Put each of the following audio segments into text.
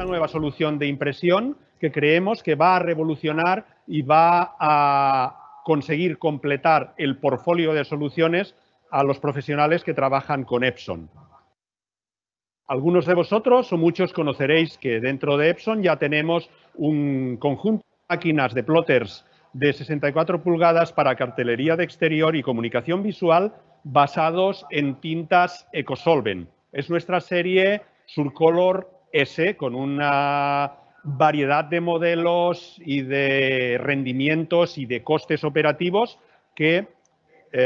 nueva solución de impresión que creemos que va a revolucionar y va a conseguir completar el portfolio de soluciones a los profesionales que trabajan con Epson. Algunos de vosotros o muchos conoceréis que dentro de Epson ya tenemos un conjunto de máquinas de plotters de 64 pulgadas para cartelería de exterior y comunicación visual basados en tintas Ecosolvent. Es nuestra serie Surcolor S con una variedad de modelos y de rendimientos y de costes operativos que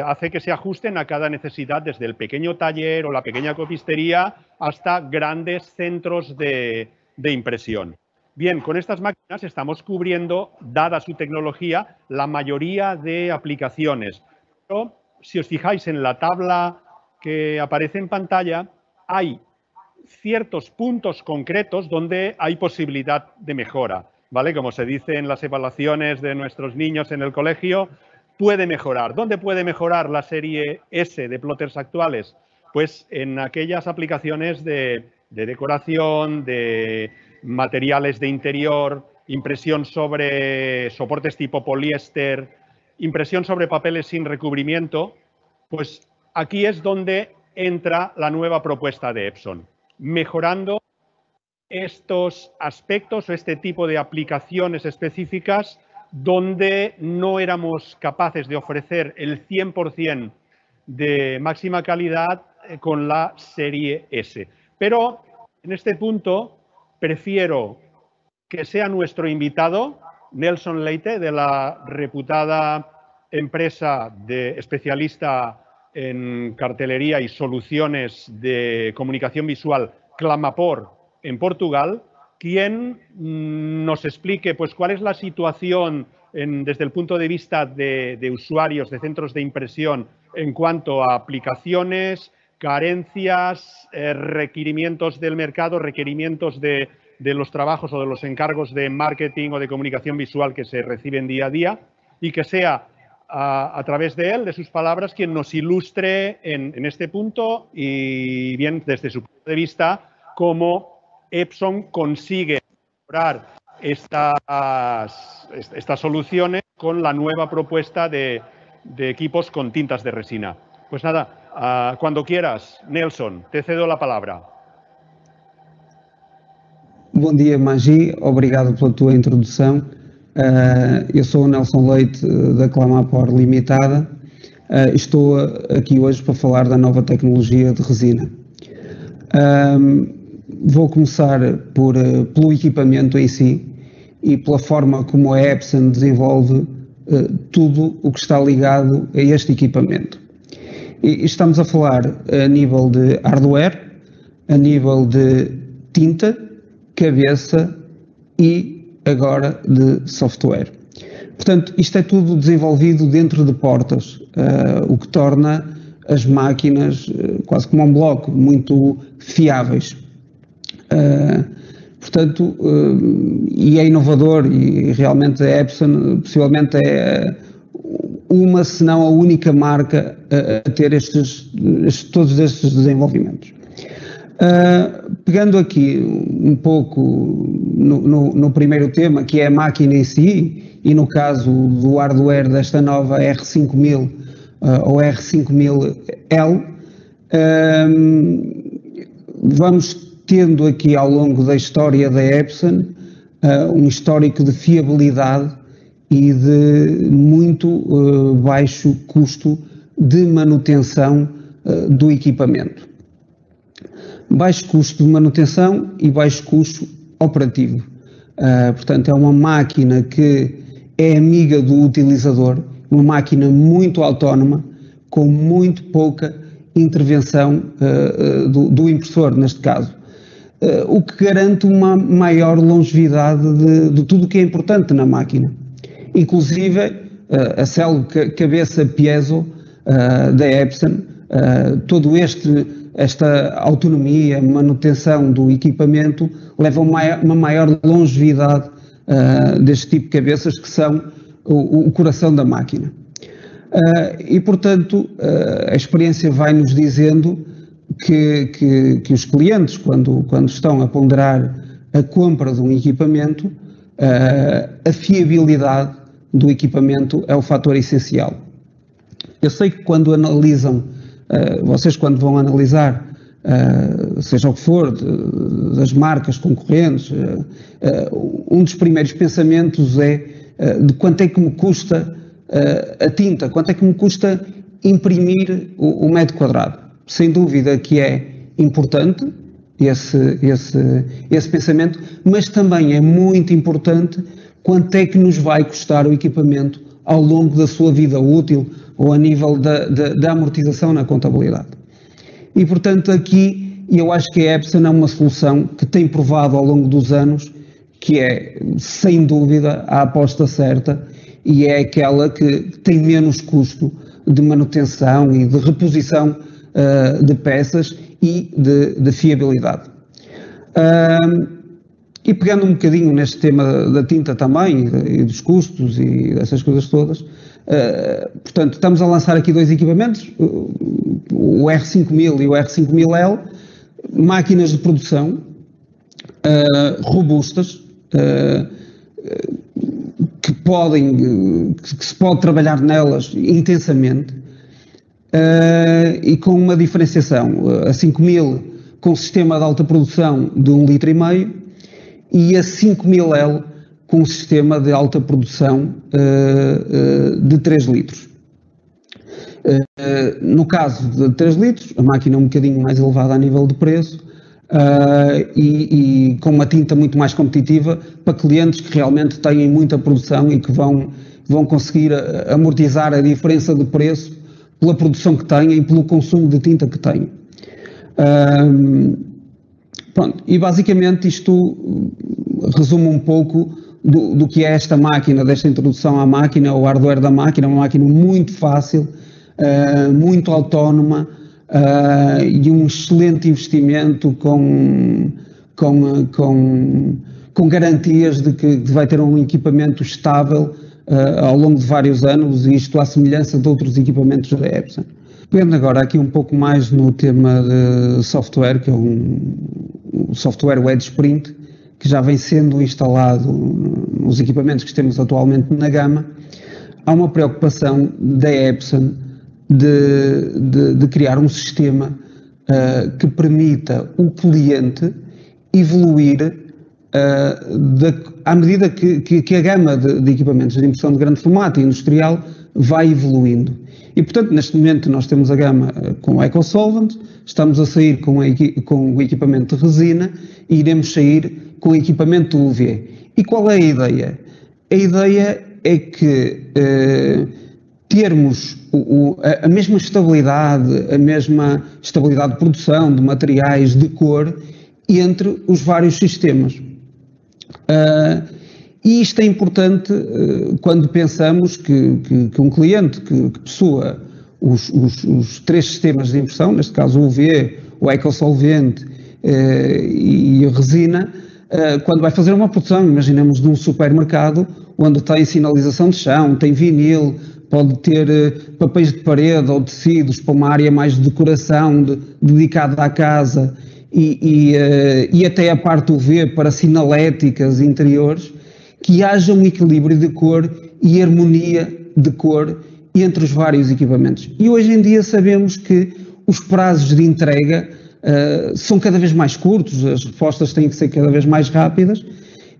hace que se ajusten a cada necesidad, desde el pequeño taller o la pequeña copistería hasta grandes centros de impresión. Bien, con estas máquinas estamos cubriendo, dada su tecnología, la mayoría de aplicaciones. Pero, si os fijáis en la tabla que aparece en pantalla, hay ciertos puntos concretos donde hay posibilidad de mejora, ¿vale? Como se dice en las evaluaciones de nuestros niños en el colegio, puede mejorar. ¿Dónde puede mejorar la serie S de plotters actuales? Pues en aquellas aplicaciones de decoración, de materiales de interior, impresión sobre soportes tipo poliéster, impresión sobre papeles sin recubrimiento. Pues aquí es donde entra la nueva propuesta de Epson, mejorando estos aspectos o este tipo de aplicaciones específicas donde no éramos capaces de ofrecer el 100% de máxima calidad con la serie S. Pero en este punto prefiero que sea nuestro invitado, Nelson Leite, de la reputada empresa especialista en cartelería y soluciones de comunicación visual Clamapor en Portugal, quien nos explique pues, cuál es la situación desde el punto de vista de usuarios de centros de impresión en cuanto a aplicaciones, carencias, requerimientos del mercado, requerimientos de los trabajos o de los encargos de marketing o de comunicación visual que se reciben día a día, y que sea a través de él, de sus palabras, quien nos ilustre en este punto y bien desde su punto de vista cómo Epson consigue mejorar estas soluciones con la nueva propuesta de equipos con tintas de resina. Pues nada, cuando quieras, Nelson, te cedo la palabra. Bom dia, Magi. Obrigado pela tua introdução. Eu sou o Nelson Leite, da Clamapor Limitada. Estou aqui hoje para falar da nova tecnologia de resina. Vou começar pelo equipamento em si e pela forma como a Epson desenvolve tudo o que está ligado a este equipamento. E estamos a falar a nível de hardware, a nível de tinta, cabeça e agora de software. Portanto, isto é tudo desenvolvido dentro de portas, o que torna as máquinas quase como um bloco, muito fiáveis. Portanto, e é inovador, e realmente a Epson possivelmente é uma, se não a única marca a ter todos estes desenvolvimentos. Pegando aqui um pouco no primeiro tema, que é a máquina em si, e no caso do hardware desta nova R5000 ou R5000L, vamos tendo aqui ao longo da história da Epson um histórico de fiabilidade e de muito baixo custo de manutenção do equipamento. Baixo custo de manutenção e baixo custo operativo. Portanto, é uma máquina que é amiga do utilizador, uma máquina muito autónoma, com muito pouca intervenção do impressor, neste caso. O que garante uma maior longevidade de tudo o que é importante na máquina. Inclusive, a célula cabeça piezo da Epson, todo esta autonomia, manutenção do equipamento leva a uma maior longevidade deste tipo de cabeças que são o coração da máquina. E, portanto, a experiência vai-nos dizendo que os clientes, quando estão a ponderar a compra de um equipamento, a fiabilidade do equipamento é o fator essencial. Eu sei que quando analisam, vocês quando vão analisar, seja o que for, das marcas concorrentes, um dos primeiros pensamentos é de quanto é que me custa a tinta, quanto é que me custa imprimir o metro quadrado. Sem dúvida que é importante esse pensamento, mas também é muito importante quanto é que nos vai custar o equipamento ao longo da sua vida útil ou a nível da amortização na contabilidade. E, portanto, aqui eu acho que a Epson é uma solução que tem provado ao longo dos anos que é, sem dúvida, a aposta certa e é aquela que tem menos custo de manutenção e de reposição de peças e de fiabilidade. E pegando um bocadinho neste tema da tinta também e dos custos e dessas coisas todas, portanto, estamos a lançar aqui dois equipamentos, o R5000 e o R5000L, máquinas de produção robustas, que se pode trabalhar nelas intensamente e com uma diferenciação, a 5000 com sistema de alta produção de 1,5 litro e a 5000L com um sistema de alta produção de 3 litros. No caso de 3 litros, a máquina é um bocadinho mais elevada a nível de preço e com uma tinta muito mais competitiva para clientes que realmente têm muita produção e que vão conseguir amortizar a diferença de preço pela produção que têm e pelo consumo de tinta que têm. Pronto, e basicamente isto resume um pouco do que é esta máquina, desta introdução à máquina, o hardware da máquina, uma máquina muito fácil, muito autónoma e um excelente investimento com garantias de que vai ter um equipamento estável ao longo de vários anos, e isto à semelhança de outros equipamentos da Epson. Pegando agora aqui um pouco mais no tema de software, que é o software WedgeSprint, que já vem sendo instalado nos equipamentos que temos atualmente na gama, há uma preocupação da Epson de criar um sistema que permita o cliente evoluir à medida que a gama de equipamentos de impressão de grande formato e industrial vai evoluindo. E, portanto, neste momento nós temos a gama com o EcoSolvent, estamos a sair com o equipamento de resina e iremos sair com o equipamento de UV. E qual é a ideia? A ideia é que termos a mesma estabilidade de produção, de materiais, de cor, entre os vários sistemas. E isto é importante quando pensamos que um cliente que possua os três sistemas de impressão, neste caso o UV, o EcoSolvent e a resina, quando vai fazer uma produção, imaginemos de um supermercado, onde tem sinalização de chão, tem vinil, pode ter papéis de parede ou tecidos para uma área mais de decoração dedicada à casa e até a parte UV para sinaléticas interiores, que haja um equilíbrio de cor e harmonia de cor entre os vários equipamentos. E hoje em dia sabemos que os prazos de entrega são cada vez mais curtos, as respostas têm que ser cada vez mais rápidas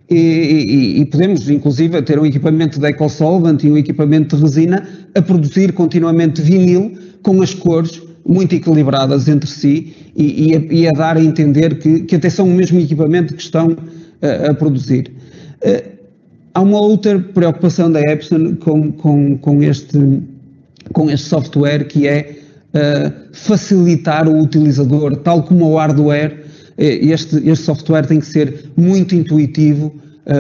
e podemos, inclusive, ter um equipamento de EcoSolvent e um equipamento de resina a produzir continuamente vinil com as cores muito equilibradas entre si e a dar a entender que até são o mesmo equipamento que estão a produzir. Há uma outra preocupação da Epson com este software, que é facilitar o utilizador, tal como o hardware. Este software tem que ser muito intuitivo,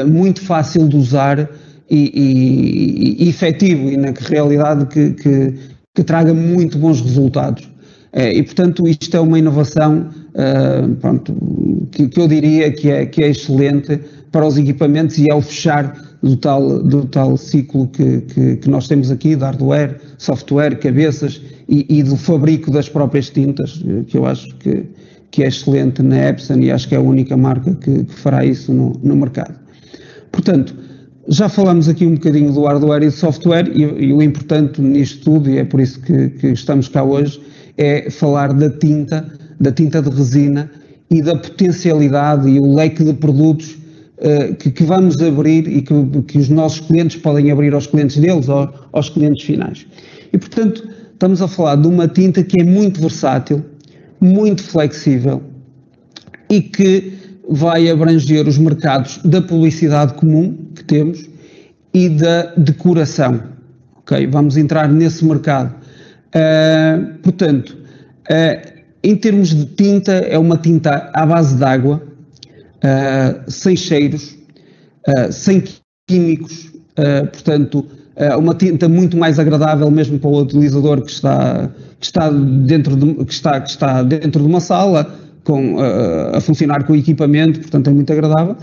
muito fácil de usar e efetivo, e na realidade que traga muito bons resultados. E, portanto, isto é uma inovação que eu diria que é excelente para os equipamentos, e é o fechar do tal ciclo que nós temos aqui, de hardware, software, cabeças e do fabrico das próprias tintas, que eu acho que que é excelente na Epson e acho que é a única marca que fará isso no mercado. Portanto, já falamos aqui um bocadinho do hardware e do software e o importante nisto tudo, e é por isso que estamos cá hoje, é falar da tinta de resina e da potencialidade e o leque de produtos que vamos abrir e que os nossos clientes podem abrir aos clientes deles, aos clientes finais. E, portanto, estamos a falar de uma tinta que é muito versátil, muito flexível e que vai abranger os mercados da publicidade comum que temos e da decoração. Okay? Vamos entrar nesse mercado. Portanto, em termos de tinta, é uma tinta à base de água, sem cheiros, sem químicos, portanto, uma tinta muito mais agradável mesmo para o utilizador que está dentro de uma sala, a funcionar com o equipamento, portanto é muito agradável.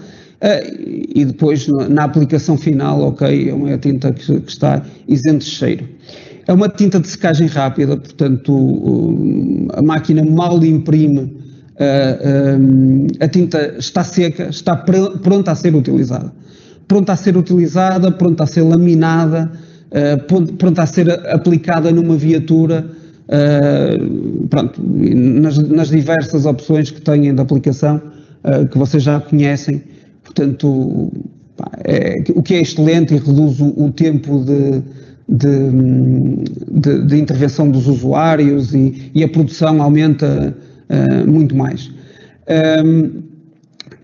E depois na aplicação final, ok, é uma tinta que está isento de cheiro. É uma tinta de secagem rápida, portanto a máquina mal imprime, a tinta está seca, está pronta a ser utilizada. Pronta a ser utilizada, pronta a ser laminada, pronta a ser aplicada numa viatura, pronto, nas diversas opções que têm de aplicação, que vocês já conhecem. Portanto, o que é excelente e reduz o tempo de intervenção dos usuários e a produção aumenta muito mais.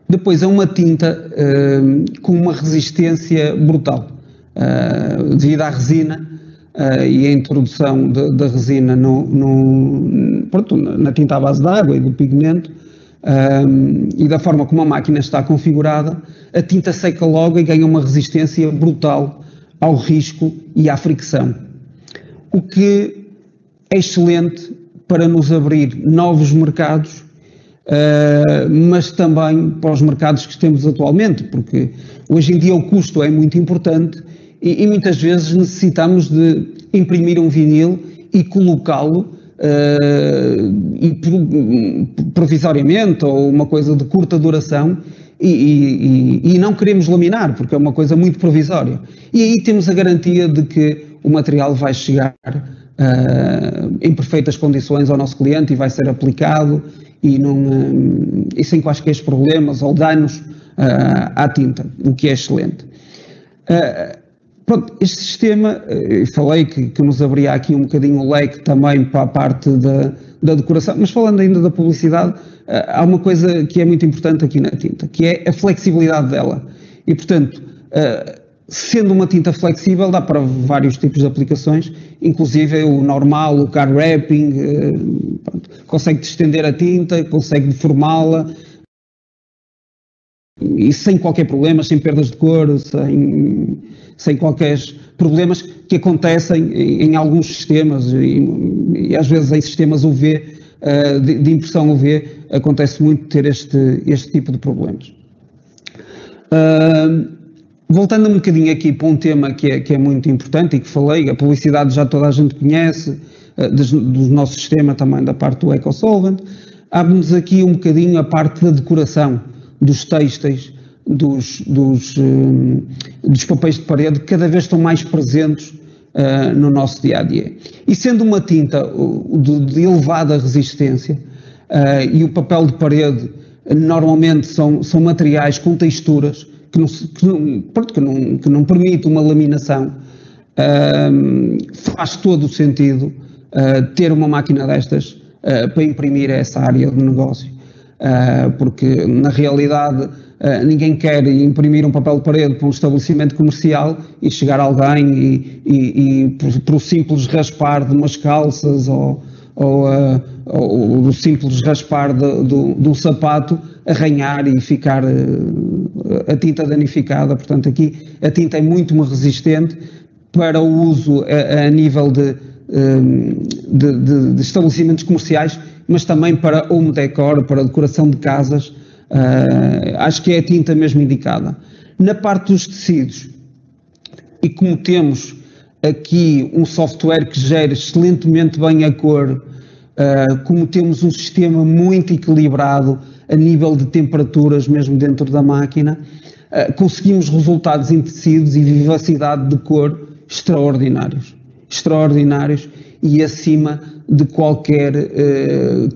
Depois é uma tinta com uma resistência brutal, devido à resina e a introdução da resina na tinta à base de água e do pigmento, e da forma como a máquina está configurada, a tinta seca logo e ganha uma resistência brutal ao risco e à fricção, o que é excelente para nos abrir novos mercados, mas também para os mercados que temos atualmente, porque hoje em dia o custo é muito importante e muitas vezes necessitamos de imprimir um vinil e colocá-lo provisoriamente ou uma coisa de curta duração e não queremos laminar porque é uma coisa muito provisória. E aí temos a garantia de que o material vai chegar em perfeitas condições ao nosso cliente e vai ser aplicado e sem quaisquer problemas ou danos à tinta, o que é excelente. Pronto, este sistema, falei que nos abria aqui um bocadinho o leque também para a parte da decoração, mas falando ainda da publicidade, há uma coisa que é muito importante aqui na tinta, que é a flexibilidade dela. E, portanto, sendo uma tinta flexível, dá para vários tipos de aplicações, inclusive o normal, o car wrapping, consegue estender a tinta, consegue deformá-la, e sem qualquer problema, sem perdas de cor, sem qualquer problemas que acontecem em alguns sistemas e às vezes em sistemas UV, de impressão UV, acontece muito ter este tipo de problemas. Voltando um bocadinho aqui para um tema que é muito importante e que falei, a publicidade já toda a gente conhece, do nosso sistema também da parte do EcoSolvent, abre-nos aqui um bocadinho a parte da decoração, dos têxteis, dos papéis de parede, que cada vez estão mais presentes no nosso dia-a-dia. E sendo uma tinta de elevada resistência e o papel de parede normalmente são materiais com texturas que não permite uma laminação, faz todo o sentido ter uma máquina destas para imprimir essa área de negócio. Porque na realidade ninguém quer imprimir um papel de parede para um estabelecimento comercial e chegar alguém e por o simples raspar de umas calças ou o simples raspar de um sapato arranhar e ficar a tinta danificada. Portanto, aqui a tinta é muito mais resistente para o uso a nível de estabelecimentos comerciais, mas também para home decor, para decoração de casas. Acho que é a tinta mesmo indicada. Na parte dos tecidos, e como temos aqui um software que gera excelentemente bem a cor, como temos um sistema muito equilibrado a nível de temperaturas mesmo dentro da máquina, conseguimos resultados em tecidos e vivacidade de cor extraordinários e acima de qualquer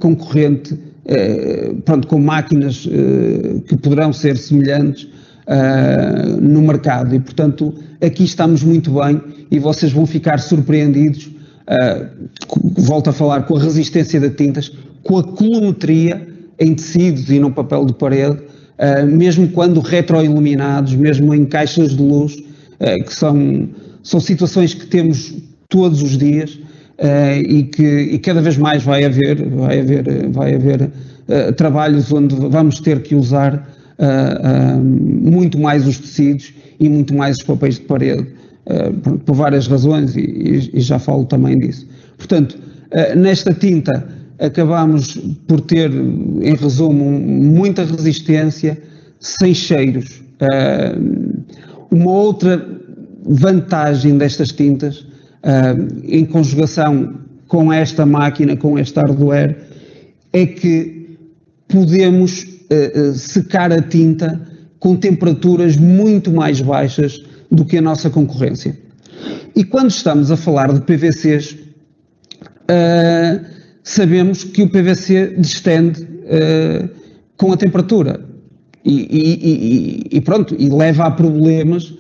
concorrente, pronto, com máquinas que poderão ser semelhantes no mercado. E, portanto, aqui estamos muito bem e vocês vão ficar surpreendidos, volto a falar, com a resistência de tintas, com a colometria em tecidos e no papel de parede, mesmo quando retroiluminados, mesmo em caixas de luz, que são situações que temos todos os dias e cada vez mais vai haver trabalhos onde vamos ter que usar muito mais os tecidos e muito mais os papéis de parede, por várias razões e já falo também disso. Portanto, nesta tinta acabamos por ter, em resumo, muita resistência, sem cheiros. Uma outra vantagem destas tintas, em conjugação com esta máquina, com este hardware, é que podemos secar a tinta com temperaturas muito mais baixas do que a nossa concorrência. E quando estamos a falar de PVCs, sabemos que o PVC distende com a temperatura e pronto, e leva a problemas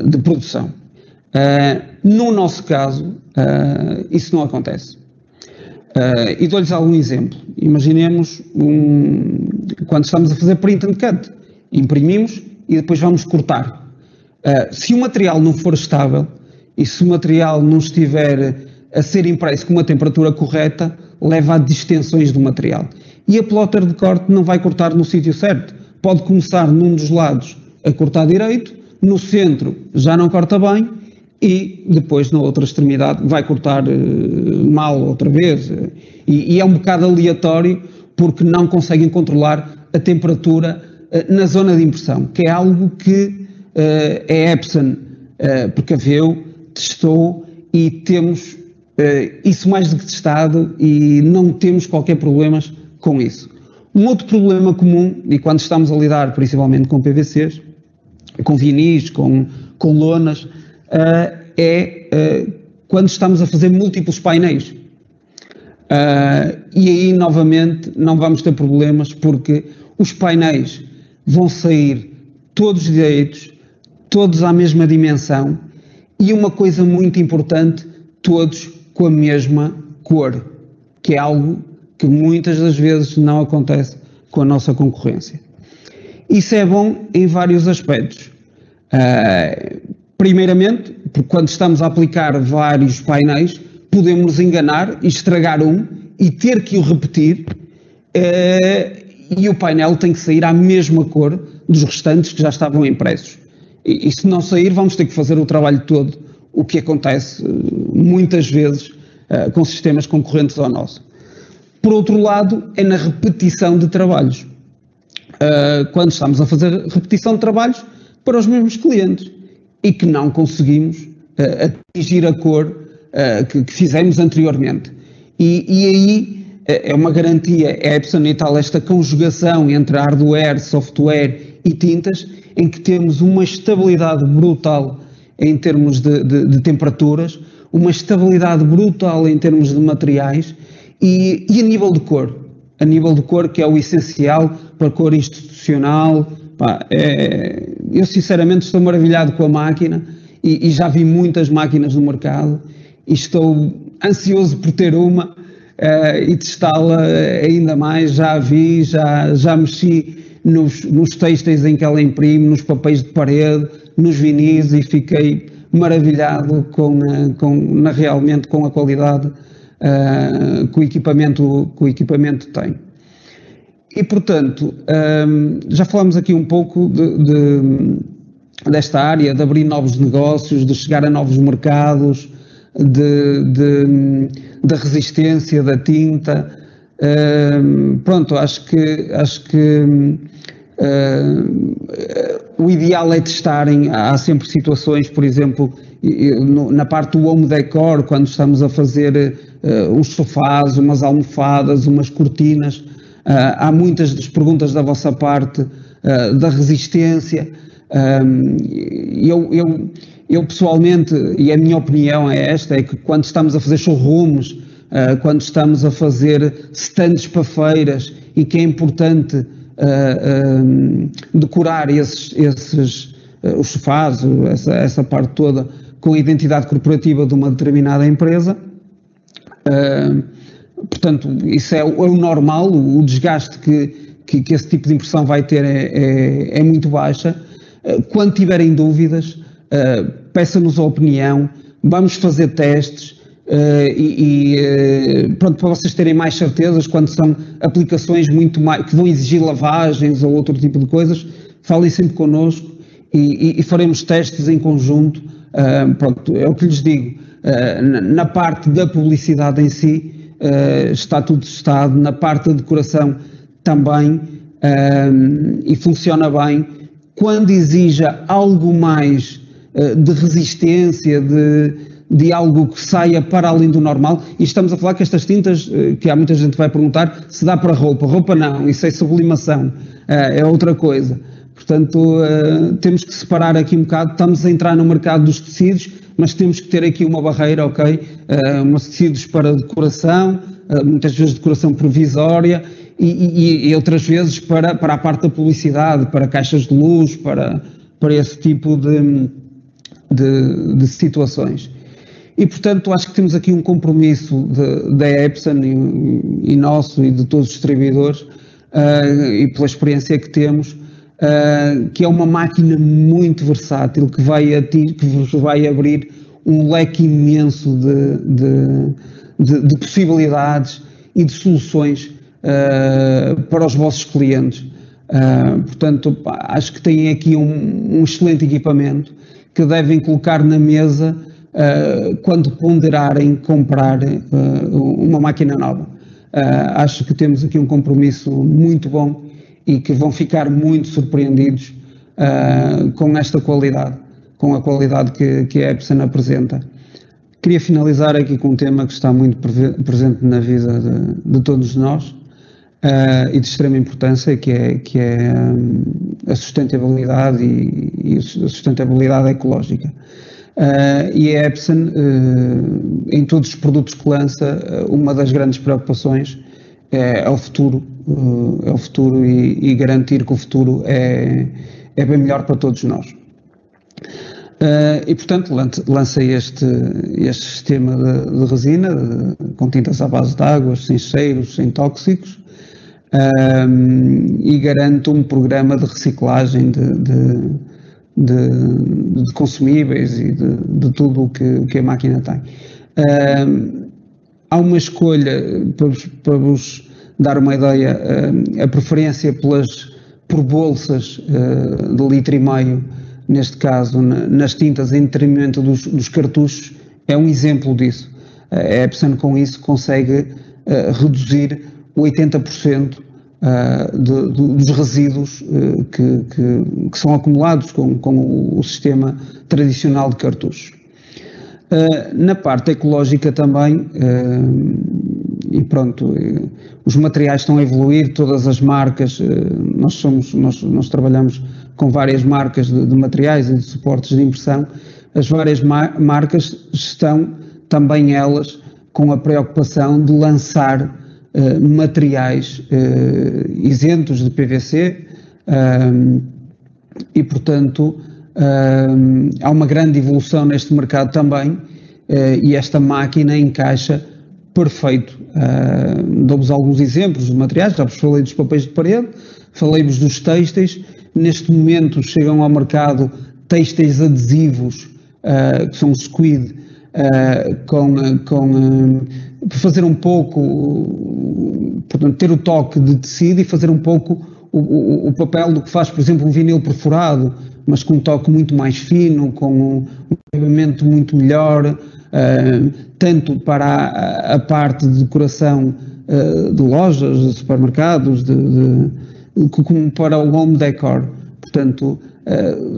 de produção. No nosso caso, isso não acontece. E dou-lhes algum exemplo. Imaginemos quando estamos a fazer print and cut, imprimimos e depois vamos cortar. Se o material não for estável e se o material não estiver a ser impresso com uma temperatura correta, leva a distensões do material. E a plotter de corte não vai cortar no sítio certo. Pode começar num dos lados a cortar direito, no centro já não corta bem e depois na outra extremidade vai cortar mal outra vez. E é um bocado aleatório porque não conseguem controlar a temperatura na zona de impressão, que é algo que a Epson precaveu, testou e temos isso mais do que testado e não temos qualquer problemas com isso. Um outro problema comum, e quando estamos a lidar principalmente com PVCs, com vinis, com lonas, quando estamos a fazer múltiplos painéis. E aí, novamente, não vamos ter problemas porque os painéis vão sair todos direitos, todos à mesma dimensão e uma coisa muito importante, todos com a mesma cor, que é algo que muitas das vezes não acontece com a nossa concorrência. Isso é bom em vários aspectos. Primeiramente, porque quando estamos a aplicar vários painéis, podemos nos enganar e estragar um e ter que o repetir, e o painel tem que sair à mesma cor dos restantes que já estavam impressos. E se não sair, vamos ter que fazer o trabalho todo, o que acontece muitas vezes com sistemas concorrentes ao nosso. Por outro lado, é na repetição de trabalhos. Quando estamos a fazer repetição de trabalhos para os mesmos clientes e que não conseguimos atingir a cor que fizemos anteriormente. E aí é uma garantia Epson e tal, esta conjugação entre hardware, software e tintas, em que temos uma estabilidade brutal em termos de temperaturas, uma estabilidade brutal em termos de materiais e a nível de cor, que é o essencial para a cor institucional. Eu sinceramente estou maravilhado com a máquina e já vi muitas máquinas no mercado e estou ansioso por ter uma e testá-la ainda mais. Já a vi, já mexi nos têxteis em que ela imprime, nos papéis de parede, nos vinis e fiquei maravilhado realmente com a qualidade que o equipamento tem. E, portanto, já falamos aqui um pouco desta área, de abrir novos negócios, de chegar a novos mercados, da resistência da tinta. Pronto, acho que O ideal é testarem, há sempre situações, por exemplo, na parte do home decor, quando estamos a fazer uns sofás, umas almofadas, umas cortinas, há muitas das perguntas da vossa parte da resistência. Eu pessoalmente, e a minha opinião é esta, é que quando estamos a fazer showrooms, quando estamos a fazer stands para feiras, e que é importante decorar os sofás, essa parte toda, com a identidade corporativa de uma determinada empresa. Portanto, isso é o normal, o desgaste que esse tipo de impressão vai ter é muito baixa. Quando tiverem dúvidas, peçam-nos a opinião, vamos fazer testes pronto, para vocês terem mais certezas quando são aplicações muito mais, que vão exigir lavagens ou outro tipo de coisas, falem sempre connosco e faremos testes em conjunto. Pronto, é o que lhes digo, na parte da publicidade em si está tudo testado, na parte da decoração também, e funciona bem. Quando exija algo mais de resistência, de algo que saia para além do normal, e estamos a falar que estas tintas, que há muita gente que vai perguntar se dá para roupa não, isso é sublimação, é outra coisa. Portanto, temos que separar aqui um bocado, estamos a entrar no mercado dos tecidos, mas temos que ter aqui uma barreira, ok? Uns tecidos para decoração, muitas vezes decoração provisória, e outras vezes para a parte da publicidade, para caixas de luz, para esse tipo de situações. E, portanto, acho que temos aqui um compromisso da Epson e nosso e de todos os distribuidores, e pela experiência que temos, que é uma máquina muito versátil, que vos vai abrir um leque imenso de possibilidades e de soluções para os vossos clientes. Portanto, acho que têm aqui um excelente equipamento que devem colocar na mesa quando ponderarem comprar uma máquina nova. Acho que temos aqui um compromisso muito bom e que vão ficar muito surpreendidos com esta qualidade, com a qualidade que a Epson apresenta. Queria finalizar aqui com um tema que está muito presente na vida de todos nós e de extrema importância, que é a sustentabilidade e a sustentabilidade ecológica. E a Epson, em todos os produtos que lança, uma das grandes preocupações é o futuro, e garantir que o futuro é bem melhor para todos nós. E, portanto, lança este sistema de resina com tintas à base de águas, sem cheiros, sem tóxicos, e garante um programa de reciclagem de consumíveis e de tudo o que a máquina tem. Há uma escolha, para vos dar uma ideia, a preferência por bolsas de 1,5 litro, neste caso, nas tintas em detrimento dos cartuchos, é um exemplo disso. A Epson com isso consegue reduzir 80% dos resíduos que são acumulados com o sistema tradicional de cartuchos. Na parte ecológica também, e pronto, os materiais estão a evoluir, todas as marcas, nós trabalhamos com várias marcas de materiais e de suportes de impressão. As várias marcas estão também elas com a preocupação de lançar materiais isentos de PVC, e portanto há uma grande evolução neste mercado também, e esta máquina encaixa perfeito. Dou-vos alguns exemplos de materiais, já vos falei dos papéis de parede, falei-vos dos têxteis. Neste momento chegam ao mercado têxteis adesivos, que são squid, para fazer um pouco, portanto, ter o toque de tecido e fazer um pouco o papel do que faz, por exemplo, um vinil perforado, mas com um toque muito mais fino, com um acabamento muito melhor, tanto para a parte de decoração de lojas, de supermercados, como para o home decor. Portanto,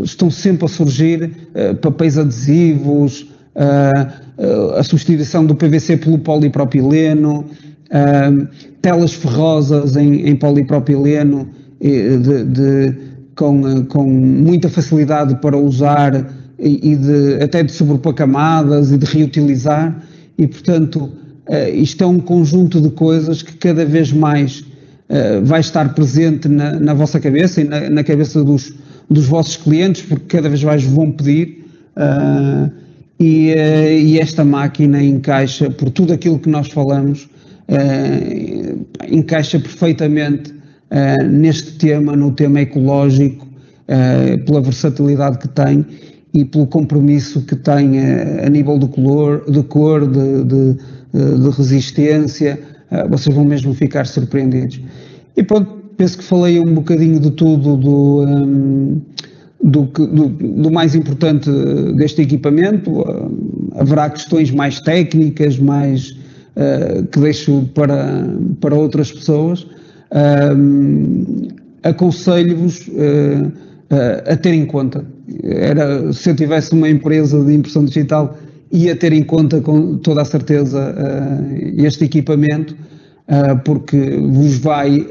estão sempre a surgir papéis adesivos, a substituição do PVC pelo polipropileno, telas ferrosas em polipropileno com muita facilidade para usar e até de sobrepor camadas e de reutilizar. E, portanto, isto é um conjunto de coisas que cada vez mais vai estar presente na vossa cabeça e na cabeça dos vossos clientes, porque cada vez mais vão pedir, e esta máquina encaixa, por tudo aquilo que nós falamos, encaixa perfeitamente neste tema, no tema ecológico, pela versatilidade que tem e pelo compromisso que tem a nível de cor, de resistência. Vocês vão mesmo ficar surpreendidos. E pronto, penso que falei um bocadinho de tudo do mais importante deste equipamento. Haverá questões mais técnicas, que deixo para outras pessoas. Aconselho-vos a ter em conta. Se eu tivesse uma empresa de impressão digital, ia ter em conta com toda a certeza este equipamento, porque vos vai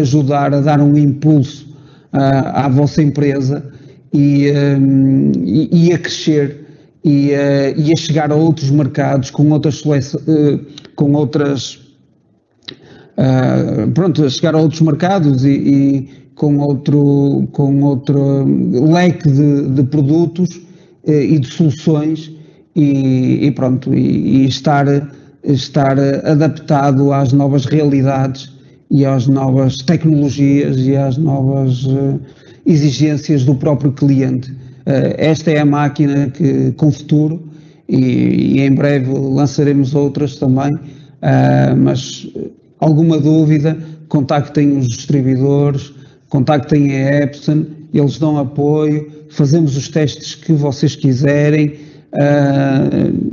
ajudar a dar um impulso à vossa empresa e a crescer e a chegar a outros mercados com outras a chegar a outros mercados e com outro leque de produtos e de soluções e estar adaptado às novas realidades e às novas tecnologias e às novas exigências do próprio cliente. Esta é a máquina com futuro e em breve lançaremos outras também, mas alguma dúvida, contactem os distribuidores, contactem a Epson, eles dão apoio, fazemos os testes que vocês quiserem,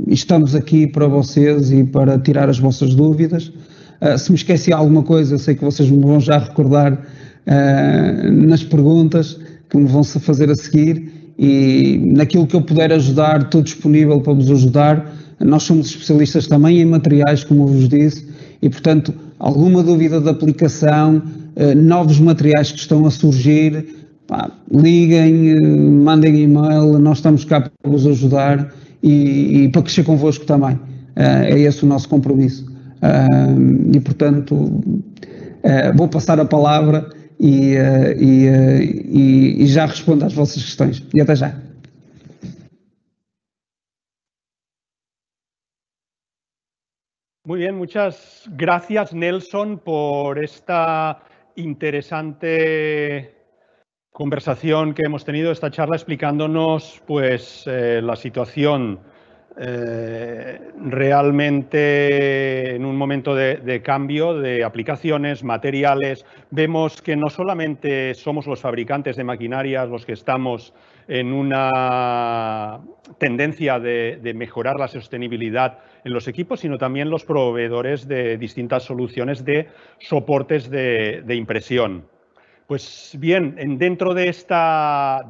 estamos aqui para vocês e para tirar as vossas dúvidas. Se me esqueci alguma coisa, eu sei que vocês me vão já recordar nas perguntas que me vão fazer a seguir, e naquilo que eu puder ajudar, estou disponível para vos ajudar. Nós somos especialistas também em materiais, como eu vos disse, e portanto, alguma dúvida de aplicação, novos materiais que estão a surgir, liguem, mandem e-mail, nós estamos cá para vos ajudar e para crescer convosco também. É esse o nosso compromisso. E portanto, vou passar a palavra e já respondo às vossas questões. E até já. Muy bien, muchas gracias, Nelson, por esta interesante conversación que hemos tenido, esta charla explicándonos pues la situación realmente en un momento de cambio de aplicaciones, materiales. Vemos que no solamente somos los fabricantes de maquinarias los que estamos en una tendencia de mejorar la sostenibilidad en los equipos, sino también los proveedores de distintas soluciones de soportes de impresión. Pues bien, dentro de esta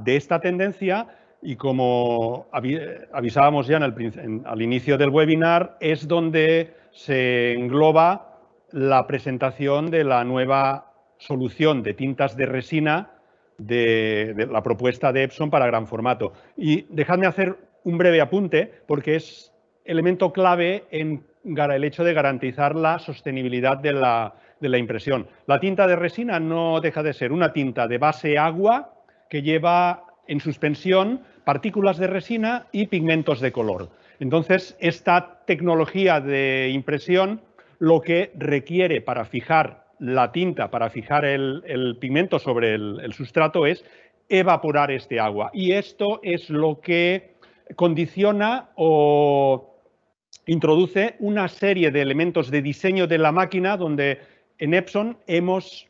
tendencia, y como avisábamos ya al inicio del webinar, es donde se engloba la presentación de la nueva solución de tintas de resina de la propuesta de Epson para gran formato. Y dejadme hacer un breve apunte, porque es elemento clave en el hecho de garantizar la sostenibilidad de la impresión. La tinta de resina no deja de ser una tinta de base agua que lleva en suspensión partículas de resina y pigmentos de color. Entonces, esta tecnología de impresión lo que requiere para fijar la tinta, para fijar el pigmento sobre el sustrato, es evaporar este agua. Y esto es lo que condiciona o introduce una serie de elementos de diseño de la máquina donde en Epson hemos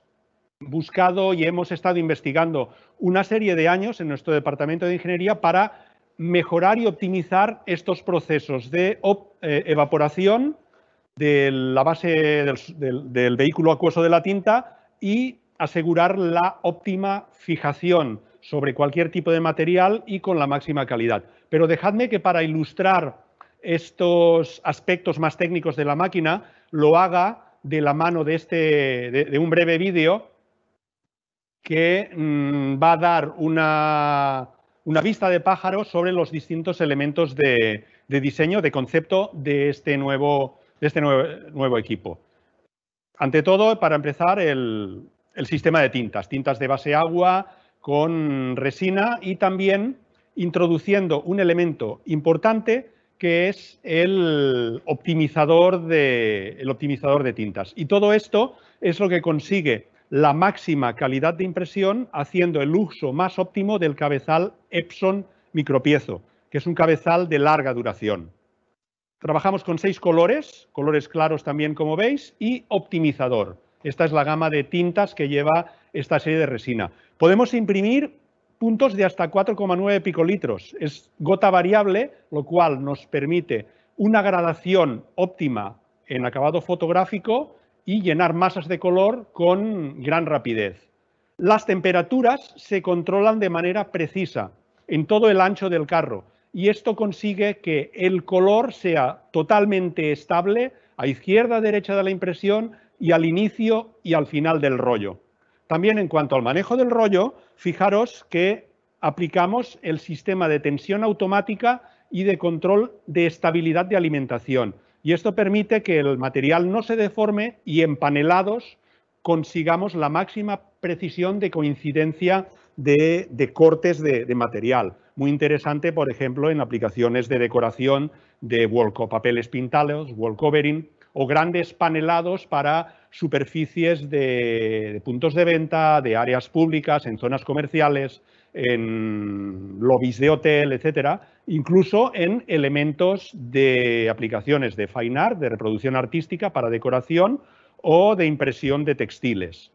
buscado y hemos estado investigando una serie de años en nuestro departamento de ingeniería para mejorar y optimizar estos procesos de evaporación de la base del vehículo acuoso de la tinta y asegurar la óptima fijación sobre cualquier tipo de material y con la máxima calidad. Pero dejadme que para ilustrar estos aspectos más técnicos de la máquina lo haga de la mano de un breve vídeo que va a dar una vista de pájaro sobre los distintos elementos de diseño, de concepto de este nuevo equipo. Ante todo, para empezar, el sistema de tintas de base agua con resina y también introduciendo un elemento importante que es el optimizador de tintas. Y todo esto es lo que consigue la máxima calidad de impresión haciendo el uso más óptimo del cabezal Epson micropiezo, que es un cabezal de larga duración. Trabajamos con 6 colores claros también como veis, y optimizador. Esta es la gama de tintas que lleva esta serie de resina. Podemos imprimir puntos de hasta 4,9 picolitros. Es gota variable, lo cual nos permite una gradación óptima en acabado fotográfico y llenar masas de color con gran rapidez. Las temperaturas se controlan de manera precisa en todo el ancho del carro y esto consigue que el color sea totalmente estable a izquierda, derecha de la impresión y al inicio y al final del rollo. También en cuanto al manejo del rollo, fijaros que aplicamos el sistema de tensión automática y de control de estabilidad de alimentación. Y esto permite que el material no se deforme y en panelados consigamos la máxima precisión de coincidencia de cortes de material. Muy interesante, por ejemplo, en aplicaciones de decoración de papeles pintados, wall covering, o grandes panelados para superficies de puntos de venta, de áreas públicas, en zonas comerciales, en lobbies de hotel, etcétera, incluso en elementos de aplicaciones de fine art, de reproducción artística para decoración o de impresión de textiles.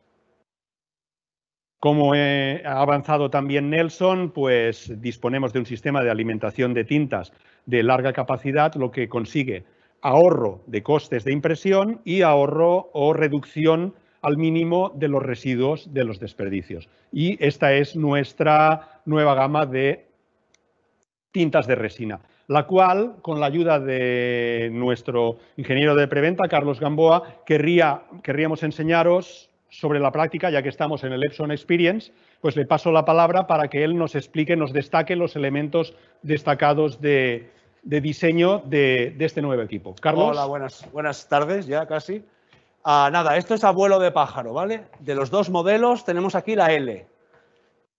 Como ha avanzado también Nelson, pues disponemos de un sistema de alimentación de tintas de larga capacidad, lo que consigue ahorro de costes de impresión y ahorro o reducción al mínimo de los residuos de los desperdicios. Y esta es nuestra nueva gama de tintas de resina, la cual, con la ayuda de nuestro ingeniero de preventa, Carlos Gamboa, querríamos enseñaros sobre la práctica, ya que estamos en el Epson Experience, pues le paso la palabra para que él nos explique, nos destaque los elementos destacados de diseño de este nuevo equipo. Carlos. Hola, buenas tardes, ya casi. Nada, esto es a vuelo de pájaro, ¿vale? De los dos modelos tenemos aquí la L.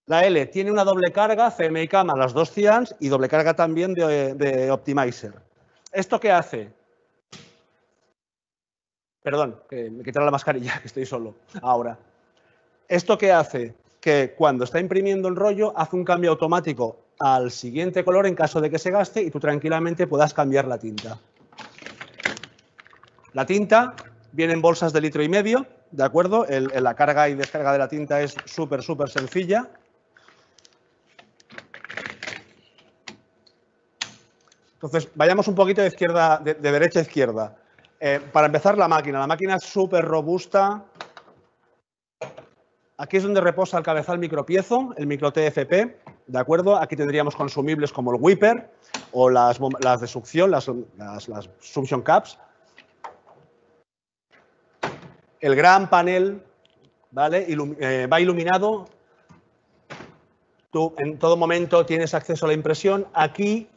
La L tiene una doble carga, CMYK y CAM a las 2 cians y doble carga también de Optimizer. ¿Esto qué hace? Perdón, que me quitaré la mascarilla, que estoy solo ahora. ¿Esto qué hace? Que cuando está imprimiendo el rollo hace un cambio automático al siguiente color en caso de que se gaste y tú tranquilamente puedas cambiar la tinta. La tinta viene en bolsas de 1,5 litros, ¿de acuerdo? La carga y descarga de la tinta es súper sencilla. Entonces, vayamos un poquito de derecha a izquierda. Para empezar, la máquina es súper robusta. Aquí es donde reposa el cabezal micropiezo, el micro TFP, ¿de acuerdo? Aquí tendríamos consumibles como el Whipper o las de succión, las suction caps. El gran panel, ¿vale? Va iluminado. Tú en todo momento tienes acceso a la impresión. Aquí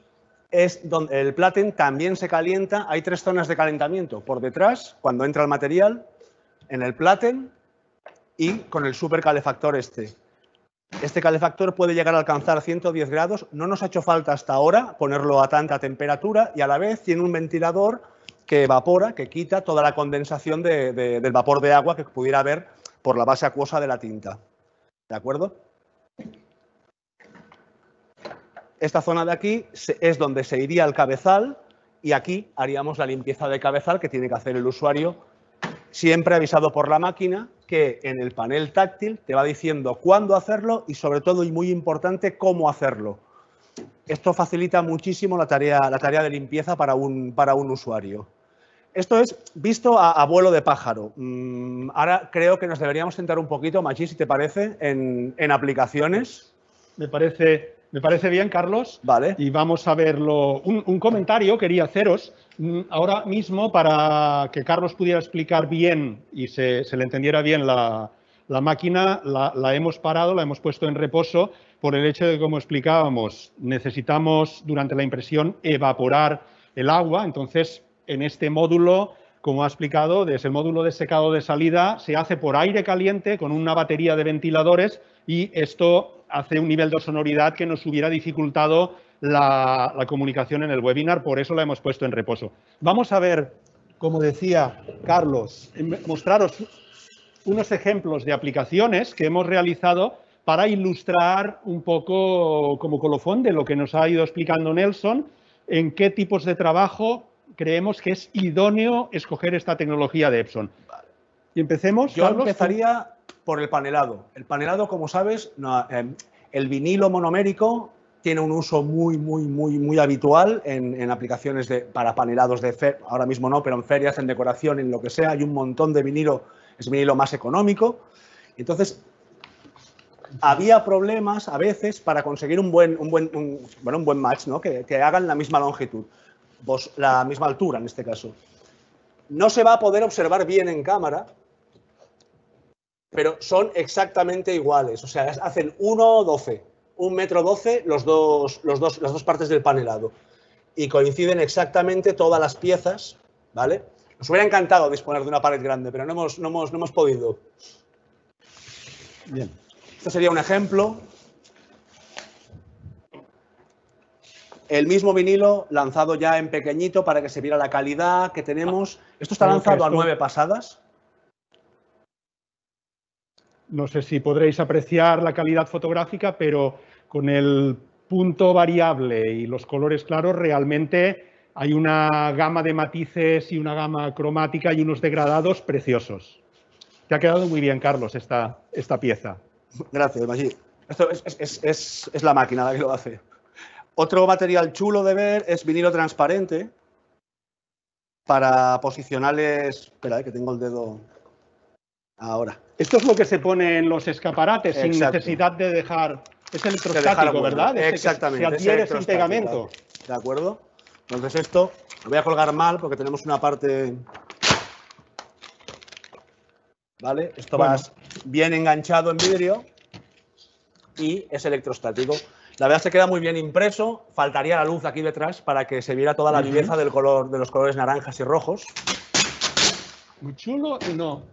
es donde el platen también se calienta. Hay 3 zonas de calentamiento. Por detrás, cuando entra el material, en el platen y con el supercalefactor este. Este calefactor puede llegar a alcanzar 110 grados. No nos ha hecho falta hasta ahora ponerlo a tanta temperatura y a la vez tiene un ventilador que evapora, que quita toda la condensación del vapor de agua que pudiera haber por la base acuosa de la tinta. ¿De acuerdo? Esta zona de aquí es donde se iría el cabezal y aquí haríamos la limpieza de cabezal que tiene que hacer el usuario, siempre avisado por la máquina que en el panel táctil te va diciendo cuándo hacerlo y sobre todo, y muy importante, cómo hacerlo. Esto facilita muchísimo la tarea de limpieza para un usuario. Esto es visto a vuelo de pájaro. Ahora creo que nos deberíamos centrar un poquito, Magí, si te parece, en aplicaciones. Me parece bien, Carlos. Vale. Y vamos a verlo. Un comentario quería haceros ahora mismo para que Carlos pudiera explicar bien y se le entendiera bien la máquina. La hemos parado, la hemos puesto en reposo por el hecho de que, como explicábamos, necesitamos durante la impresión evaporar el agua. Entonces, en este módulo, como ha explicado, desde el módulo de secado de salida se hace por aire caliente con una batería de ventiladores y esto hace un nivel de sonoridad que nos hubiera dificultado la comunicación en el webinar, por eso la hemos puesto en reposo. Vamos a ver, como decía Carlos, mostraros unos ejemplos de aplicaciones que hemos realizado para ilustrar un poco como colofón de lo que nos ha ido explicando Nelson, en qué tipos de trabajo creemos que es idóneo escoger esta tecnología de Epson. Y empecemos, Yo Carlos, empezaría por el panelado. El panelado, como sabes, el vinilo monomérico tiene un uso muy habitual en aplicaciones para panelados de ahora mismo no, pero en ferias, en decoración, en lo que sea, hay un montón de vinilo, es vinilo más económico. Entonces, había problemas a veces para conseguir un buen match, ¿no? Que hagan la misma longitud, la misma altura en este caso. No se va a poder observar bien en cámara, pero son exactamente iguales. O sea, hacen 1,12, 1,12 las dos partes del panelado. Y coinciden exactamente todas las piezas, ¿vale? Nos hubiera encantado disponer de una pared grande, pero no hemos podido. Bien. Este sería un ejemplo. El mismo vinilo lanzado ya en pequeñito para que se viera la calidad que tenemos. Esto está lanzado a 9 pasadas. No sé si podréis apreciar la calidad fotográfica, pero con el punto variable y los colores claros realmente hay una gama de matices y una gama cromática y unos degradados preciosos. Te ha quedado muy bien, Carlos, esta pieza. Gracias, Magí. Esto es la máquina la que lo hace. Otro material chulo de ver es vinilo transparente para posicionales. Espera, que tengo el dedo ahora. Esto es lo que se pone en los escaparates. Exacto. Sin necesidad de dejar. Es electrostático, ¿verdad? Exactamente. Se adhiere sin pegamento. ¿De acuerdo? Entonces esto lo voy a colgar mal porque tenemos una parte. ¿Vale? Esto va bien enganchado en vidrio y es electrostático. La verdad se queda muy bien impreso. Faltaría la luz aquí detrás para que se viera toda la viveza de los colores naranjas y rojos. Muy chulo y no.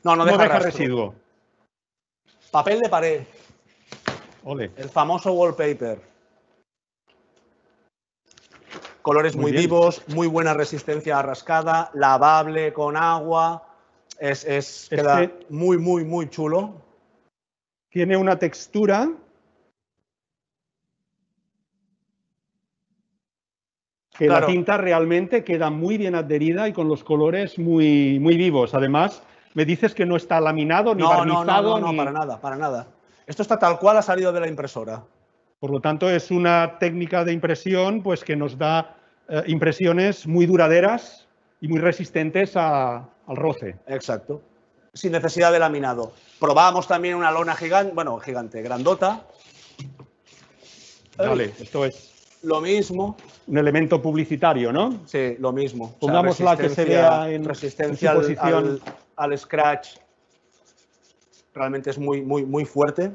No deja residuo. Papel de pared. Ole. El famoso wallpaper. Colores muy vivos, muy buena resistencia a rascada, lavable con agua. Queda muy chulo. Tiene una textura que la tinta realmente queda muy bien adherida y con los colores muy vivos. Además, me dices que no está laminado ni barnizado. No, para nada. Esto está tal cual ha salido de la impresora. Por lo tanto, es una técnica de impresión pues, que nos da impresiones muy duraderas y muy resistentes al roce. Exacto. Sin necesidad de laminado. Probamos también una lona gigante, grandota. Vale, esto es lo mismo. Un elemento publicitario, ¿no? Sí, lo mismo. Pongámosla que se vea en resistencia en su posición. al scratch. Realmente es muy fuerte.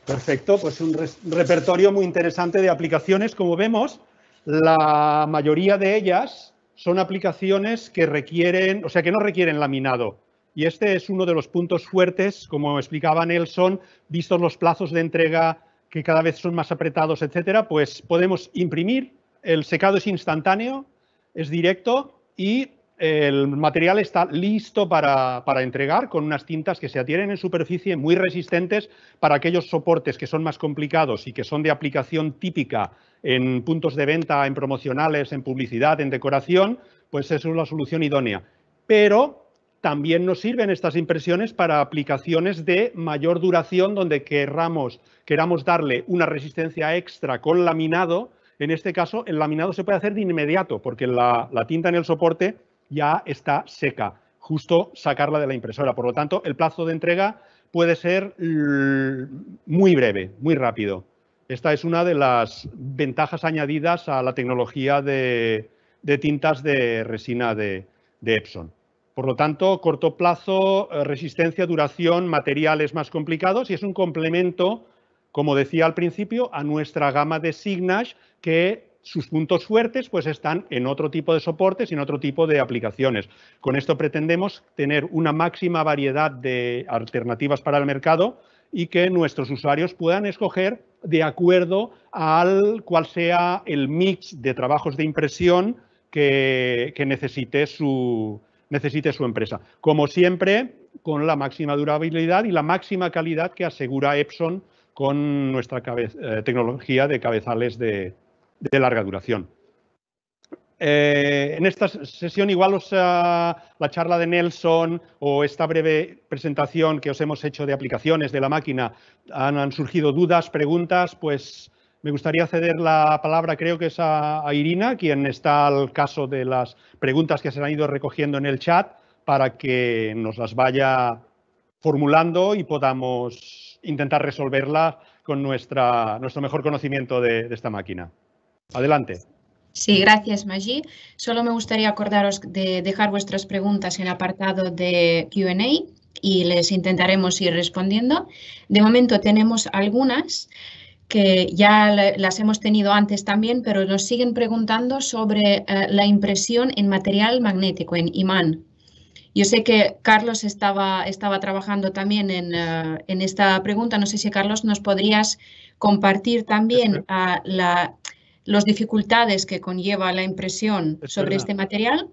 Perfecto, pues un repertorio muy interesante de aplicaciones. Como vemos, la mayoría de ellas son aplicaciones que requieren, o sea, que no requieren laminado. Y este es uno de los puntos fuertes, como explicaba Nelson, vistos los plazos de entrega que cada vez son más apretados, etcétera, pues podemos imprimir, el secado es instantáneo, es directo y el material está listo para entregar con unas tintas que se adhieren en superficie muy resistentes para aquellos soportes que son más complicados y que son de aplicación típica en puntos de venta, en promocionales, en publicidad, en decoración, pues eso es la solución idónea. Pero también nos sirven estas impresiones para aplicaciones de mayor duración donde queramos darle una resistencia extra con laminado. En este caso, el laminado se puede hacer de inmediato porque la tinta en el soporte ya está seca, justo sacarla de la impresora. Por lo tanto, el plazo de entrega puede ser muy breve, muy rápido. Esta es una de las ventajas añadidas a la tecnología de tintas de resina de Epson. Por lo tanto, corto plazo, resistencia, duración, materiales más complicados y es un complemento, como decía al principio, a nuestra gama de Signash, que sus puntos fuertes pues están en otro tipo de soportes y en otro tipo de aplicaciones. Con esto pretendemos tener una máxima variedad de alternativas para el mercado y que nuestros usuarios puedan escoger de acuerdo al cual sea el mix de trabajos de impresión que necesite su empresa. Como siempre, con la máxima durabilidad y la máxima calidad que asegura Epson con nuestra tecnología de cabezales de larga duración. En esta sesión igual la charla de Nelson o esta breve presentación que os hemos hecho de aplicaciones de la máquina han surgido dudas, preguntas, pues me gustaría ceder la palabra, creo que es a Irina, quien está al caso de las preguntas que se han ido recogiendo en el chat para que nos las vaya formulando y podamos intentar resolverla con nuestro mejor conocimiento de esta máquina. Adelante. Sí, gracias, Magí. Solo me gustaría acordaros de dejar vuestras preguntas en el apartado de Q&A y les intentaremos ir respondiendo. De momento tenemos algunas que ya las hemos tenido antes también, pero nos siguen preguntando sobre la impresión en material magnético, en imán. Yo sé que Carlos estaba trabajando también en esta pregunta. No sé si, Carlos, nos podrías compartir también las dificultades que conlleva la impresión sobre este material.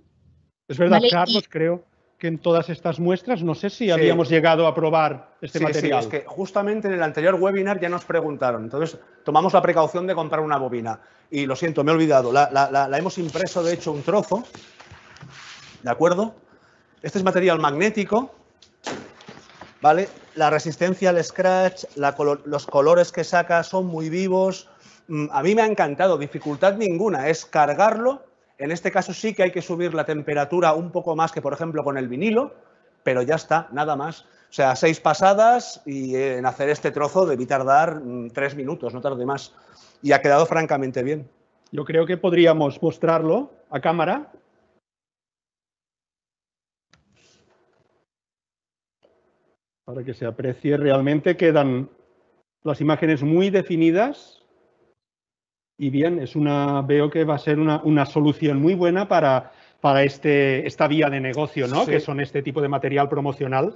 Es verdad, ¿Vale? Carlos, creo que en todas estas muestras, no sé si habíamos llegado a probar este material. Sí, es que justamente en el anterior webinar ya nos preguntaron, entonces tomamos la precaución de comprar una bobina. Y lo siento, me he olvidado, la hemos impreso de hecho un trozo, ¿de acuerdo? Este es material magnético, ¿vale? La resistencia al scratch, los colores que saca son muy vivos. A mí me ha encantado, dificultad ninguna, es cargarlo. En este caso sí que hay que subir la temperatura un poco más que, por ejemplo, con el vinilo, pero ya está, nada más. O sea, 6 pasadas y en hacer este trozo debí tardar 3 minutos, no tardé más. Y ha quedado francamente bien. Yo creo que podríamos mostrarlo a cámara. Para que se aprecie realmente, quedan las imágenes muy definidas. Y bien, veo que va a ser una solución muy buena para esta vía de negocio, ¿no? Sí. Que son este tipo de material promocional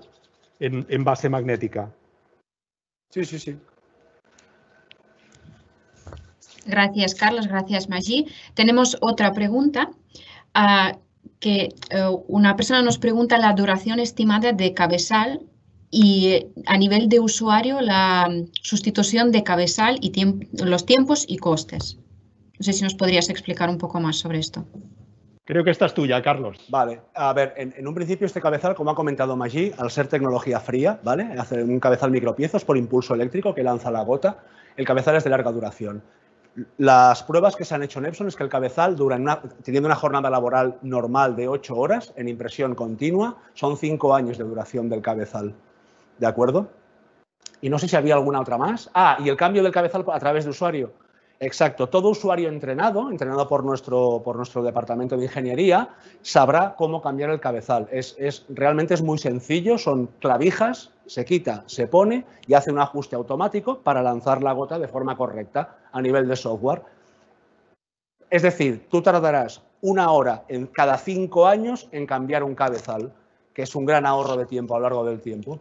en base magnética. Sí, sí, sí. Gracias, Carlos. Gracias, Magí. Tenemos otra pregunta. Una persona nos pregunta la duración estimada de cabezal y a nivel de usuario la sustitución de cabezal y los tiempos y costes. No sé si nos podrías explicar un poco más sobre esto. Creo que esta es tuya, Carlos. Vale, a ver, en un principio este cabezal, como ha comentado Magí, al ser tecnología fría, ¿vale? Hace un cabezal micropiezos por impulso eléctrico que lanza la gota, el cabezal es de larga duración. Las pruebas que se han hecho en Epson es que el cabezal teniendo una jornada laboral normal de 8 horas en impresión continua, son 5 años de duración del cabezal. ¿De acuerdo? Y no sé si había alguna otra más. Y el cambio del cabezal a través de usuario. Exacto. Todo usuario entrenado por nuestro departamento de ingeniería, sabrá cómo cambiar el cabezal. Realmente es muy sencillo, son clavijas, se quita, se pone y hace un ajuste automático para lanzar la gota de forma correcta a nivel de software. Es decir, tú tardarás 1 hora en cada 5 años en cambiar un cabezal, que es un gran ahorro de tiempo a lo largo del tiempo.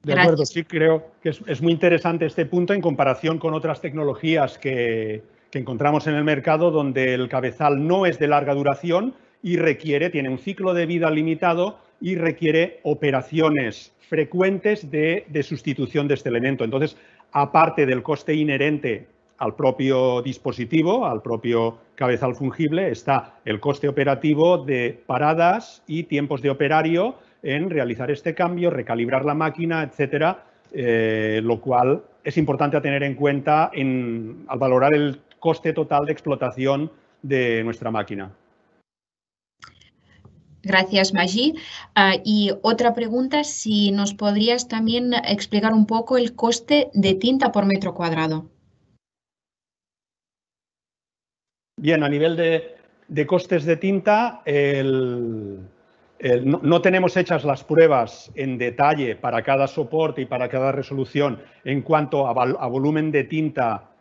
De acuerdo, sí, creo que es muy interesante este punto en comparación con otras tecnologías que encontramos en el mercado donde el cabezal no es de larga duración y tiene un ciclo de vida limitado y requiere operaciones frecuentes de sustitución de este elemento. Entonces, aparte del coste inherente al propio dispositivo, al propio cabezal fungible, está el coste operativo de paradas y tiempos de operario en realizar este cambio, recalibrar la máquina, etcétera, lo cual es importante a tener en cuenta al valorar el coste total de explotación de nuestra máquina. Gracias, Magí. Y otra pregunta, si nos podrías también explicar un poco el coste de tinta por metro cuadrado. Bien, a nivel de costes de tinta, no tenemos hechas las pruebas en detalle para cada soporte y para cada resolución en cuanto a volumen de tinta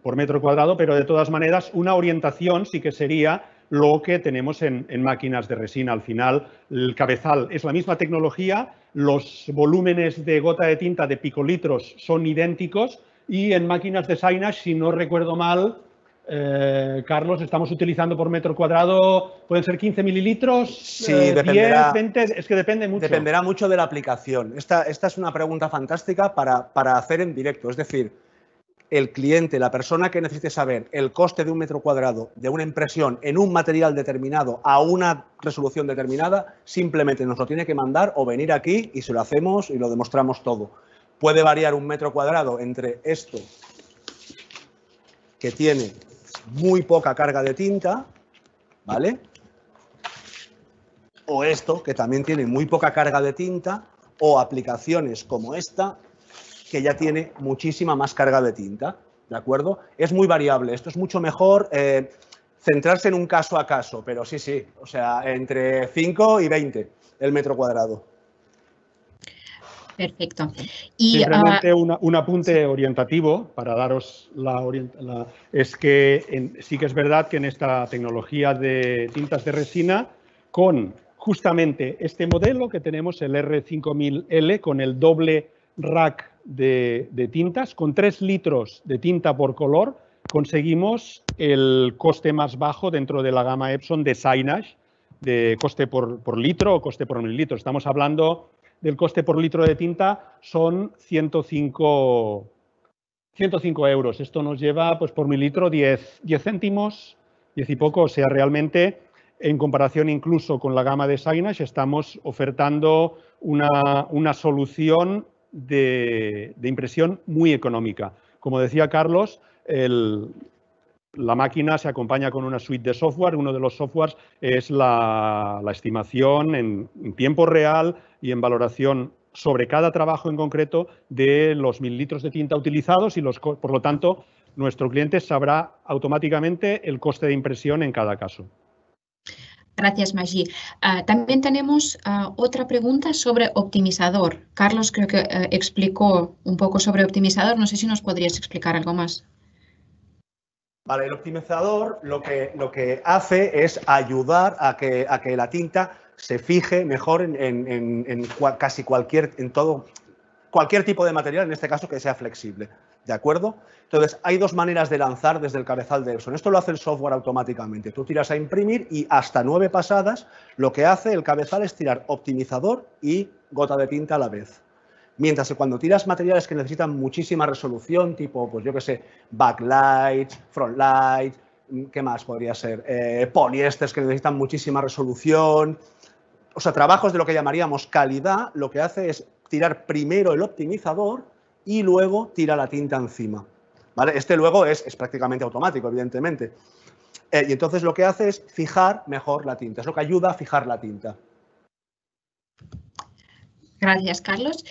por metro cuadrado, pero de todas maneras una orientación sí que sería lo que tenemos en máquinas de resina. Al final, el cabezal es la misma tecnología, los volúmenes de gota de tinta de picolitros son idénticos y en máquinas de Sainash, si no recuerdo mal, Carlos, estamos utilizando por metro cuadrado, pueden ser 15 mililitros, Sí, dependerá, 10, 20, es que depende mucho. Dependerá mucho de la aplicación. Esta es una pregunta fantástica para hacer en directo. Es decir, el cliente, la persona que necesite saber el coste de un metro cuadrado de una impresión en un material determinado a una resolución determinada, simplemente nos lo tiene que mandar o venir aquí y se lo hacemos y lo demostramos todo. Puede variar un metro cuadrado entre esto, que tiene muy poca carga de tinta, ¿vale? O esto, que también tiene muy poca carga de tinta, o aplicaciones como esta, que ya tiene muchísima más carga de tinta, ¿de acuerdo? Es muy variable, esto es mucho mejor centrarse en un caso a caso, pero sí, o sea, entre 5 y 20 el metro cuadrado. Perfecto. Y simplemente un apunte orientativo para daros es que sí que es verdad que en esta tecnología de tintas de resina, con justamente este modelo que tenemos, el R5000L, con el doble rack de tintas, con 3 litros de tinta por color, conseguimos el coste más bajo dentro de la gama Epson de Sainash, de coste por litro o coste por mililitro. Estamos hablando del coste por litro de tinta, son 105 euros. Esto nos lleva, pues por mililitro, 10 céntimos, 10 y poco. O sea, realmente, en comparación incluso con la gama de Sainash, estamos ofertando una solución de impresión muy económica. Como decía Carlos, la máquina se acompaña con una suite de software. Uno de los softwares es la estimación en tiempo real y en valoración sobre cada trabajo en concreto de los mililitros de tinta utilizados y por lo tanto nuestro cliente sabrá automáticamente el coste de impresión en cada caso. Gracias, Magí. También tenemos otra pregunta sobre optimizador. Carlos creo que explicó un poco sobre optimizador. No sé si nos podrías explicar algo más. Vale, el optimizador lo que hace es ayudar a que la tinta se fije mejor en casi cualquier tipo de material, en este caso que sea flexible, ¿de acuerdo? Entonces, hay dos maneras de lanzar desde el cabezal de Epson. Esto lo hace el software automáticamente. Tú tiras a imprimir y hasta 9 pasadas lo que hace el cabezal es tirar optimizador y gota de tinta a la vez. Mientras que cuando tiras materiales que necesitan muchísima resolución, tipo, pues yo qué sé, backlight, frontlight, ¿qué más podría ser? Poliésteres que necesitan muchísima resolución. O sea, trabajos de lo que llamaríamos calidad, lo que hace es tirar primero el optimizador y luego tira la tinta encima, ¿vale? Este luego es prácticamente automático, evidentemente. Y entonces lo que hace es fijar mejor la tinta, es lo que ayuda a fijar la tinta. Gracias, Carlos.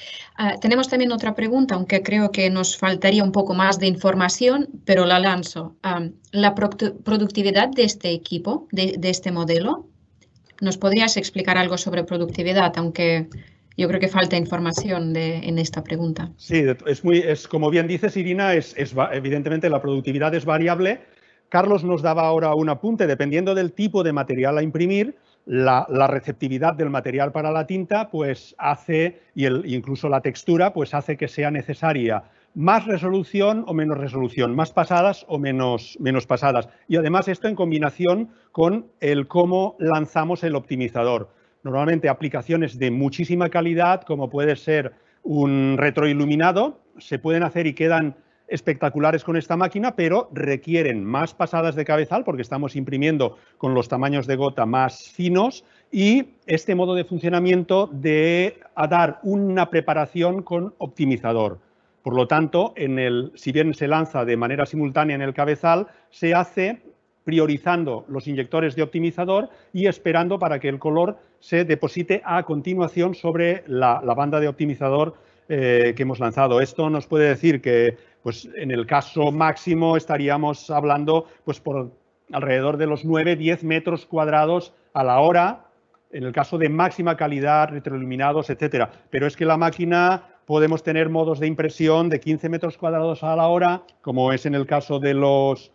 Tenemos también otra pregunta, aunque creo que nos faltaría un poco más de información, pero la lanzo. La productividad de este equipo, de este modelo, ¿nos podrías explicar algo sobre productividad? Aunque yo creo que falta información en esta pregunta. Sí, como bien dices, Irina, evidentemente la productividad es variable. Carlos nos daba ahora un apunte, dependiendo del tipo de material a imprimir, la receptividad del material para la tinta pues hace, incluso la textura, pues hace que sea necesaria más resolución o menos resolución, más pasadas o menos pasadas. Y además esto en combinación con el cómo lanzamos el optimizador. Normalmente aplicaciones de muchísima calidad, como puede ser un retroiluminado, se pueden hacer y quedan espectaculares con esta máquina, pero requieren más pasadas de cabezal porque estamos imprimiendo con los tamaños de gota más finos y este modo de funcionamiento de dar una preparación con optimizador. Por lo tanto, si bien se lanza de manera simultánea en el cabezal, se hace priorizando los inyectores de optimizador y esperando para que el color se deposite a continuación sobre la banda de optimizador que hemos lanzado. Esto nos puede decir que, pues, en el caso máximo estaríamos hablando, pues, por alrededor de los 9-10 metros cuadrados a la hora, en el caso de máxima calidad, retroiluminados, etcétera. Pero es que la máquina podemos tener modos de impresión de 15 metros cuadrados a la hora, como es en el caso de los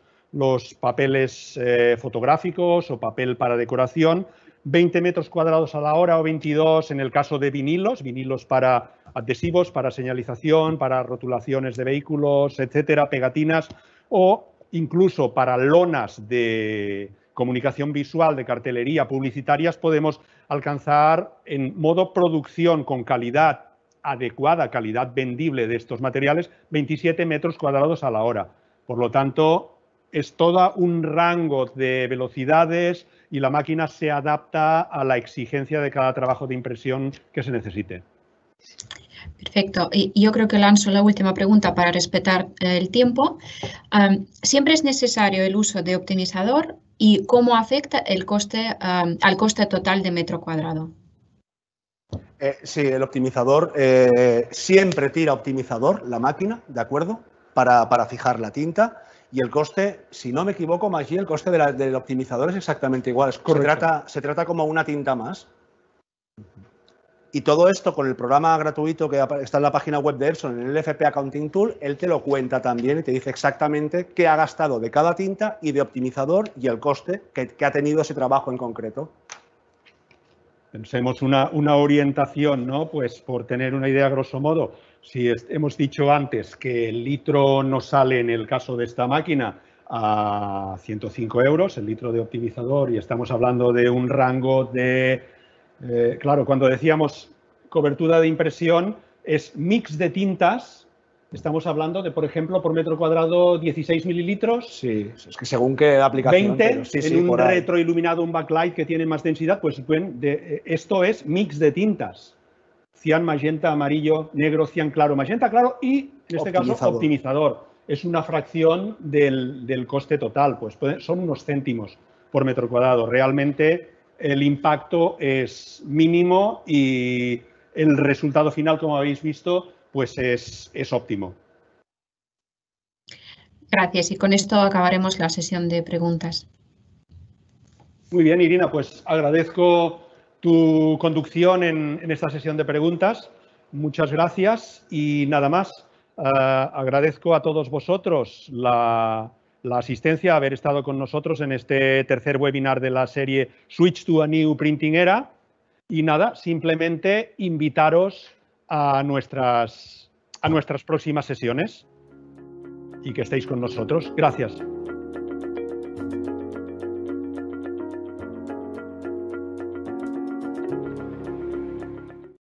papeles fotográficos o papel para decoración, 20 metros cuadrados a la hora o 22 en el caso de vinilos para adhesivos, para señalización, para rotulaciones de vehículos, etcétera, pegatinas, o incluso para lonas de comunicación visual, de cartelería, publicitarias, podemos alcanzar en modo producción con calidad adecuada, calidad vendible de estos materiales, 27 metros cuadrados a la hora. Por lo tanto, es todo un rango de velocidades y la máquina se adapta a la exigencia de cada trabajo de impresión que se necesite. Perfecto. Y yo creo que lanzo la última pregunta para respetar el tiempo. ¿Siempre es necesario el uso de optimizador y cómo afecta el coste al coste total de metro cuadrado? Sí, el optimizador siempre tira optimizador, la máquina, ¿de acuerdo? Para fijar la tinta. Y el coste, si no me equivoco, Magí, el coste del optimizador es exactamente igual. Se trata como una tinta más. Y todo esto con el programa gratuito que está en la página web de Epson, en el LFP Accounting Tool, él te lo cuenta también y te dice exactamente qué ha gastado de cada tinta y de optimizador y el coste que ha tenido ese trabajo en concreto. Pensemos una orientación, ¿no? Pues por tener una idea grosso modo, si hemos dicho antes que el litro nos sale en el caso de esta máquina a 105 euros, el litro de optimizador, y estamos hablando de un rango de, claro, cuando decíamos cobertura de impresión, es mix de tintas. Estamos hablando de, por ejemplo, por metro cuadrado 16 mililitros. Sí, es que según qué aplicación. 20 pero sí, en un retroiluminado, un backlight que tiene más densidad, pues esto es mix de tintas. Cian, magenta, amarillo, negro, cian claro, magenta claro y, en este caso, optimizador. Es una fracción del coste total, pues son unos céntimos por metro cuadrado. Realmente el impacto es mínimo y el resultado final, como habéis visto, pues es óptimo. Gracias. Y con esto acabaremos la sesión de preguntas. Muy bien, Irina, pues agradezco tu conducción en esta sesión de preguntas. Muchas gracias y nada más. Agradezco a todos vosotros la asistencia, haber estado con nosotros en este tercer webinar de la serie Switch to a New Printing Era. Y nada, simplemente invitaros a nuestras próximas sesiones y que estéis con nosotros. Gracias.